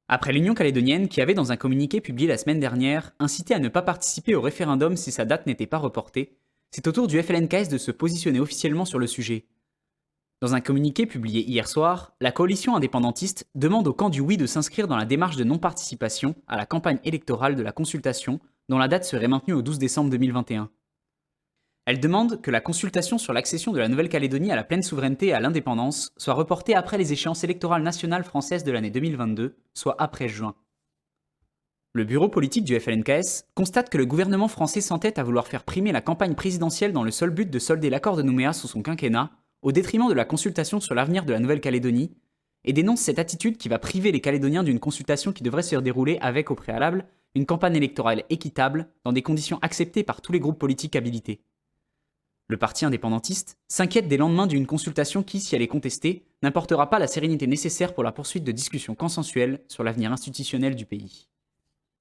Après l'Union calédonienne qui avait dans un communiqué publié la semaine dernière incité à ne pas participer au référendum si sa date n'était pas reportée, c'est au tour du FLNKS de se positionner officiellement sur le sujet. Dans un communiqué publié hier soir, la coalition indépendantiste demande au camp du oui de s'inscrire dans la démarche de non-participation à la campagne électorale de la consultation dont la date serait maintenue au 12 décembre 2021. Elle demande que la consultation sur l'accession de la Nouvelle-Calédonie à la pleine souveraineté et à l'indépendance soit reportée après les échéances électorales nationales françaises de l'année 2022, soit après juin. Le bureau politique du FLNKS constate que le gouvernement français s'entête à vouloir faire primer la campagne présidentielle dans le seul but de solder l'accord de Nouméa sous son quinquennat, au détriment de la consultation sur l'avenir de la Nouvelle-Calédonie, et dénonce cette attitude qui va priver les Calédoniens d'une consultation qui devrait se dérouler avec, au préalable, une campagne électorale équitable, dans des conditions acceptées par tous les groupes politiques habilités. Le parti indépendantiste s'inquiète des lendemains d'une consultation qui, si elle est contestée, n'apportera pas la sérénité nécessaire pour la poursuite de discussions consensuelles sur l'avenir institutionnel du pays.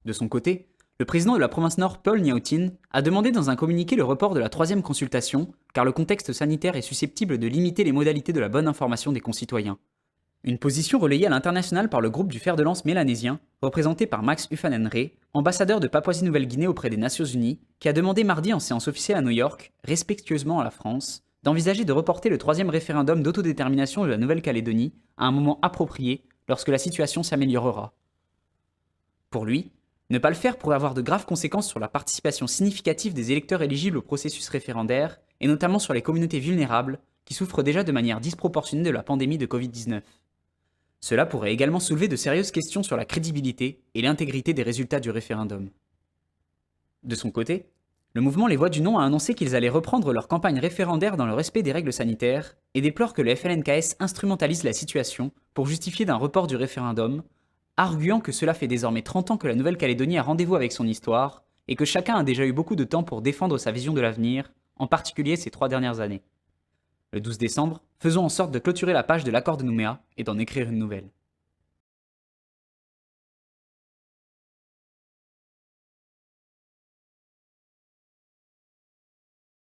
De son côté, le président de la province Nord, Paul Niaoutine, a demandé dans un communiqué le report de la troisième consultation, car le contexte sanitaire est susceptible de limiter les modalités de la bonne information des concitoyens. Une position relayée à l'international par le groupe du fer de lance mélanésien, représenté par Max Ufanenre, ambassadeur de Papouasie-Nouvelle-Guinée auprès des Nations Unies, qui a demandé mardi en séance officielle à New York, respectueusement à la France, d'envisager de reporter le troisième référendum d'autodétermination de la Nouvelle-Calédonie à un moment approprié lorsque la situation s'améliorera. Pour lui, ne pas le faire pourrait avoir de graves conséquences sur la participation significative des électeurs éligibles au processus référendaire, et notamment sur les communautés vulnérables, qui souffrent déjà de manière disproportionnée de la pandémie de Covid-19. Cela pourrait également soulever de sérieuses questions sur la crédibilité et l'intégrité des résultats du référendum. De son côté, le mouvement Les Voix du Non a annoncé qu'ils allaient reprendre leur campagne référendaire dans le respect des règles sanitaires et déplore que le FLNKS instrumentalise la situation pour justifier d'un report du référendum, arguant que cela fait désormais 30 ans que la Nouvelle-Calédonie a rendez-vous avec son histoire et que chacun a déjà eu beaucoup de temps pour défendre sa vision de l'avenir, en particulier ces 3 dernières années. Le 12 décembre, faisons en sorte de clôturer la page de l'accord de Nouméa et d'en écrire une nouvelle.